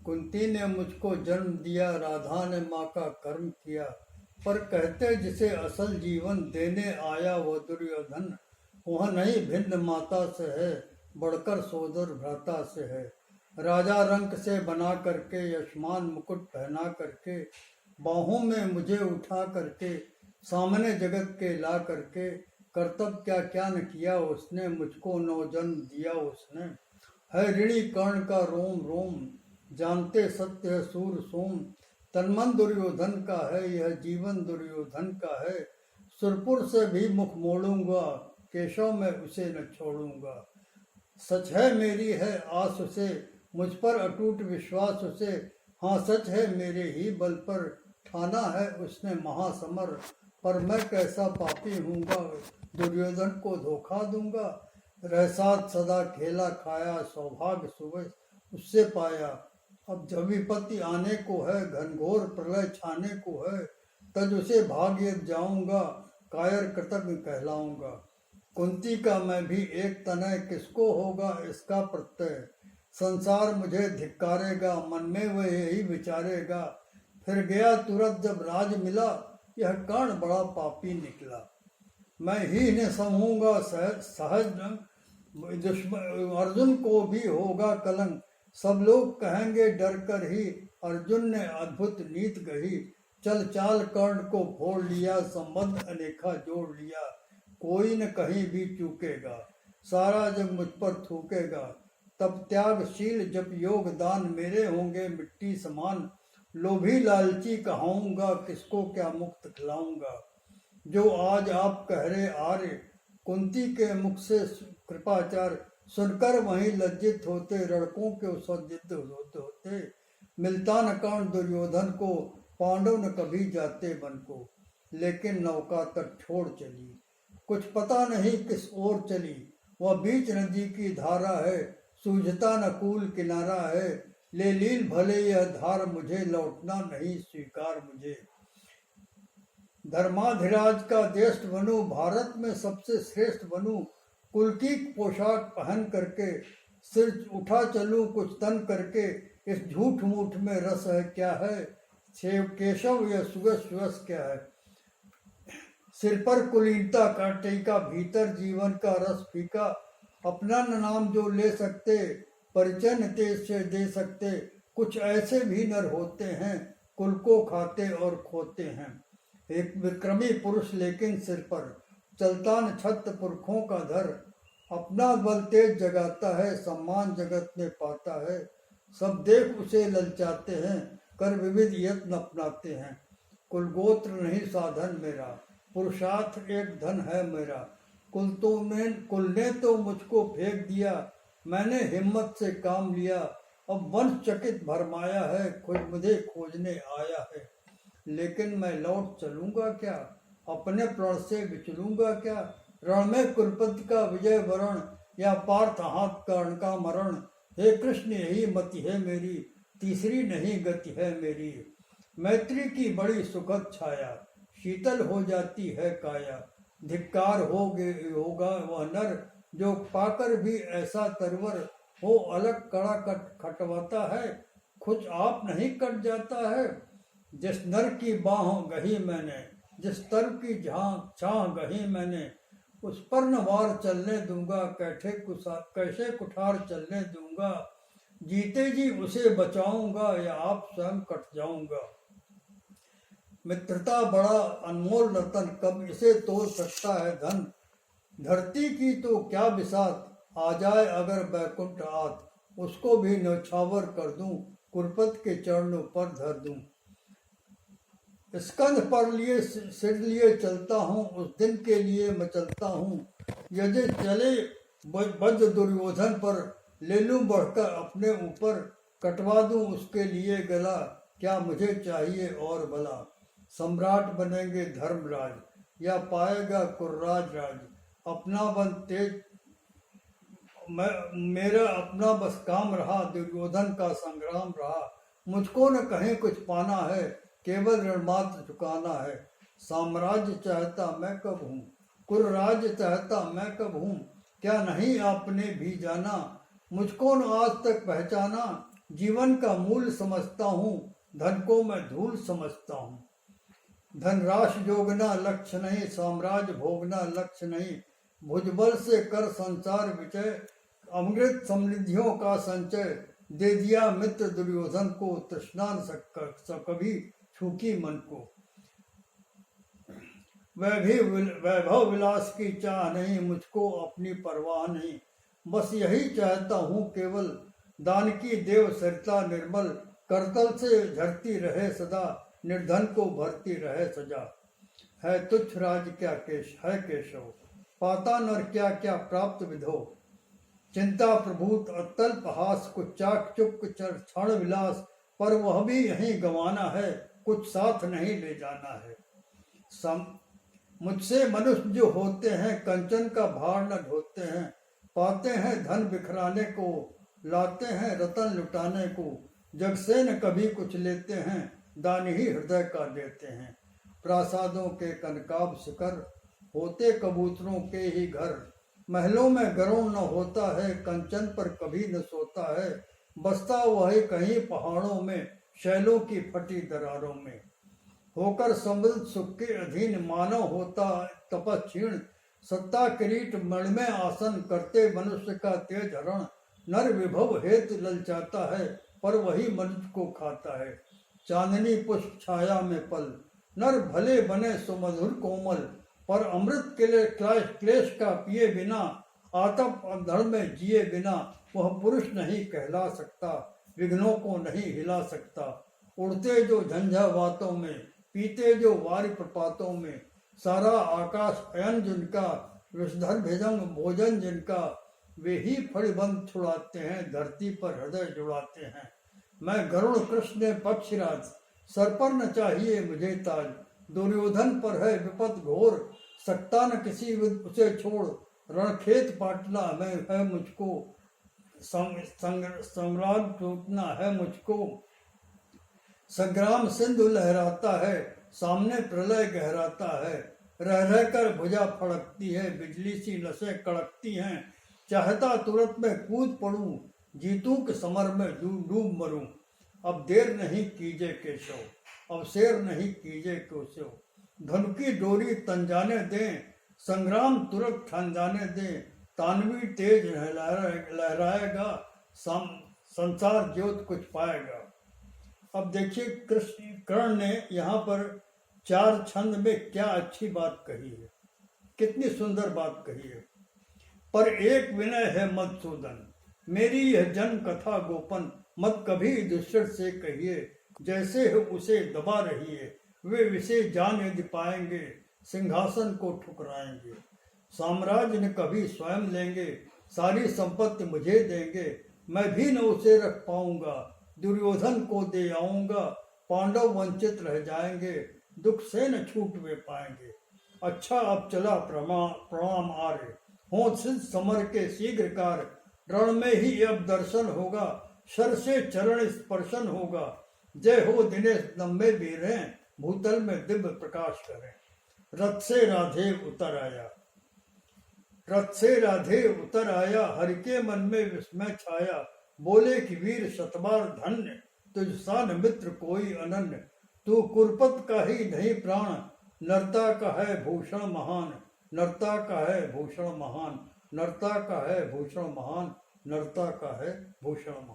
कुंती ने मुझको जन्म दिया, राधा ने माँ का कर्म किया। पर कहते जिसे असल जीवन देने आया वो दुर्योधन, वह नहीं भिन्न माता से है, बढ़कर सोदर भ्राता से है। राजा रंक से बना करके, यशमान मुकुट पहना करके, बाहों में मुझे उठा करके, सामने जगत के ला करके, कर्तव्य क्या क्या न किया उसने, मुझको नवजन्म दिया उसने। है ऋणी कर्ण का रोम रोम, जानते सत्य है सूर सोम। तन्मन दुर्योधन का है, यह जीवन दुर्योधन का है। सुरपुर से भी मुख मोड़ूंगा, केशव में उसे न छोड़ूंगा। सच है मेरी है आस उसे, मुझ पर अटूट विश्वास उसे। हाँ सच है मेरे ही बल पर, ठाना है उसने महासमर। पर मैं कैसा पापी हूँगा, दुर्योधन को धोखा दूंगा। रह साथ सदा खेला खाया, सौभाग्य सुबह उससे पाया। अब जब विपत्ति आने को है, घनघोर प्रलय छाने को है, तज उसे भाग्य जाऊंगा, कायर कृतज्ञ कहलाऊंगा। कुंती का मैं भी एक तनय, किसको होगा इसका प्रत्यय। संसार मुझे धिक्कारेगा, मन में वह यही विचारेगा। फिर गया तुरंत जब राज मिला, यह कर्ण बड़ा पापी निकला। मैं ही ने समूंगा सहज अर्जुन को भी होगा कलंक। सब लोग कहेंगे डर कर ही, अर्जुन ने अद्भुत नीत गही। चल चाल कर्ण को फोड़ लिया, संबंध अनेखा जोड़ लिया। कोई न कहीं भी चूकेगा, सारा जग मुझ पर थूकेगा। तब त्यागशील जप योग दान, मेरे होंगे मिट्टी समान। लोभी लालची कहाऊंगा, किसको क्या मुक्त खिलाऊंगा। जो आज आप कह रहे आर्य, कुंती के मुख से कृपाचार सुनकर वहीं लज्जित होते, लड़कों के सज्जित होते होते। मिलता न कर्ण दुर्योधन को, पांडव न कभी जाते वन को। लेकिन नौका तट छोड़ चली, कुछ पता नहीं किस ओर चली। वह बीच नदी की धारा है, सूझता न कूल किनारा है। ले लील भले यह धार मुझे, लौटना नहीं स्वीकार मुझे। धर्माधिराज का देश बनूं, भारत में सबसे श्रेष्ठ बनूं। कुल की पोशाक पहन करके, सिर उठा चलूं कुछ तन करके। इस झूठ मूठ में रस है क्या है, सेव केशव यह सुगस सुगस क्या है। सिर पर कुलीनता का टीका, भीतर जीवन का रस फीका। अपना न नाम जो ले सकते, परिचय न तेज से दे सकते। कुछ ऐसे भी नर होते हैं, कुल को खाते और खोते हैं। एक विक्रमी पुरुष लेकिन सिर पर, चलता न छत्र पुरखों का धर। अपना बल तेज जगाता है, सम्मान जगत में पाता है। सब देख उसे ललचाते हैं, कर विविध यत्न अपनाते हैं। कुल गोत्र नहीं साधन मेरा, पुरुषार्थ एक धन है मेरा। कुल ने तो मुझको फेंक दिया, मैंने हिम्मत से काम लिया। अब वंश चकित भरमाया है, खुद मुझे खोजने आया है। लेकिन मैं लौट चलूंगा क्या, अपने प्रण से बिचलूंगा क्या। रण में कुलपति का विजय वरण, या पार्थ हाथ कर्ण का मरण। हे कृष्ण यही मति है मेरी, तीसरी नहीं गति है मेरी। मैत्री की बड़ी सुखद छाया, शीतल हो जाती है काया। धिक्कार होगा वह नर, जो पाकर भी ऐसा तरवर हो। अलग कड़ा खटवाता है, कुछ आप नहीं कट जाता है। जिस नर की बाह गही मैंने, जिस तर की छाह गही मैंने। उस पर न वार चलने दूंगा, कैसे कुठार चलने दूंगा। जीते जी उसे बचाऊंगा, या आप स्वयं कट जाऊंगा। मित्रता बड़ा अनमोल रतन, कब इसे तोड़ सकता है धन। धरती की तो क्या बिसात, आ जाए अगर बैकुंठ आत। उसको भी न्यौछावर कर दूं, कुरपत के चरणों पर धर दूं। स्कंद पर लिए सिर लिए चलता हूँ, उस दिन के लिए मैं चलता हूँ। यदि चले वज्र दुर्योधन पर, ले लूं बढ़कर अपने ऊपर। कटवा दूं उसके लिए गला, क्या मुझे चाहिए और भला। सम्राट बनेंगे धर्मराज, या पाएगा कुर्राज राज। अपना बल तेज मेरा अपना बस काम रहा, दुर्योधन का संग्राम रहा। मुझको न कहीं कुछ पाना है, केवल ऋण मात्र चुकाना है। साम्राज्य चाहता मैं कब हूँ, कुल राज्य चाहता मैं कब हूँ। क्या नहीं आपने भी जाना, मुझको न आज तक पहचाना। जीवन का मूल समझता हूँ, धन को मैं धूल समझता हूँ। धनराश जोगना लक्ष्य नहीं, साम्राज्य भोगना लक्ष्य नहीं, भुजबल से कर संसार विजय, अमृत समृद्धियों का संचय, दे दिया मित्र दुर्योधन को, तृष्णा न कभी छूकी मन को। वैभव विलास की चाह नहीं, मुझको अपनी परवाह नहीं, बस यही चाहता हूँ केवल, दान की देव सरिता निर्मल, करतल से झरती रहे सदा, निर्धन को भरती रहे सजा। है तुच्छ राज क्या है केशव, पाता नर क्या क्या प्राप्त विधो, चिंता प्रभूत अत्यल्प हास, कुछ चाक चुक क्षण विलास, पर वह भी यहीं गंवाना है, कुछ साथ नहीं ले जाना है। मुझसे मनुष्य जो होते हैं, कंचन का भार न ढोते हैं, पाते हैं धन बिखराने को, लाते हैं रतन लुटाने को, जग से न कभी कुछ लेते हैं, दान ही हृदय का देते हैं। प्रासादों के कनकाब शिखर, होते कबूतरों के ही घर, महलों में गरुड़ न होता है, कंचन पर कभी न सोता है, बसता वही कहीं पहाड़ों में, शैलों की फटी दरारों में। होकर समृद्ध सुख के अधीन मानव होता तपक्षीण, सत्ता किरीट मण में आसन, करते मनुष्य का तेज हरण, नर विभव हेतु ललचाता है, पर वही मनुष्य को खाता है। चांदनी पुष्प छाया में पल, नर भले बने सुमधुर कोमल, पर अमृत के लिए क्लेश का पिए बिना, आतप अंधड़ में जिए बिना, वह पुरुष नहीं कहला सकता, विघ्नों को नहीं हिला सकता। उड़ते जो झंझावातों में, पीते जो वारि प्रपातों में, सारा आकाश अयन जिनका, विषधर भेजंग भोजन जिनका, वे ही फड़बंद छुड़ाते हैं, धरती पर हृदय जुड़ाते हैं। मैं गरुड़ कृष्ण पक्षराज, सर पर न चाहिए मुझे ताज, दुर्योधन पर है विपद घोर, सकता न किसी उसे छोड़, रणखेत पाटना में है मुझको, संग्राम टूटना है मुझको, संग्राम सिंधु लहराता है, सामने प्रलय गहराता है, रह रह कर भुजा फड़कती है, बिजली सी नसें कड़कती हैं, चाहता तुरंत में कूद पड़ूं, जीतूं के समर में डूब मरूं। अब देर नहीं कीजे केशव, अब शेर नहीं कीजे केशव, धनु की डोरी तन जाने दें, संग्राम तुरंत ठन जाने दें, तानवी तेज लहराएगा, संसार ज्योत कुछ पाएगा। अब देखिए कर्ण ने यहाँ पर 4 छंद में क्या अच्छी बात कही है, कितनी सुंदर बात कही है। पर एक विनय है मधुसूदन, मेरी यह जन्म कथा गोपन, मत कभी दुष्ट से कहिए, जैसे हो उसे दबा रहिए, वे विषय जान यदि पाएंगे, सिंहासन को ठुकराएंगे। साम्राज्य न कभी स्वयं लेंगे, सारी संपत्ति मुझे देंगे, मैं भी न उसे रख पाऊंगा, दुर्योधन को दे आऊंगा, पांडव वंचित रह जाएंगे, दुख से न छूट वे पाएंगे। अच्छा अब चला प्रणाम आर्य, हो सिद्ध समर के शीघ्र कार्य, रण में ही अब दर्शन होगा, शर से चरण स्पर्शन होगा, जय हो दिनेश लंबे वीरें, भूतल में दिव्य प्रकाश करें। रथ से राधे उतर आया, रथ से राधे उतर आया, हरि के मन में विस्मय छाया, बोले कि वीर शतबार धन्य, तुझ सान मित्र कोई अनन्य, तू कुरपत का ही नहीं प्राण, नरता का है भूषण महान, नरता का है भूषण महान, नरता का है भूषण महान, नरता का है भूषण महान।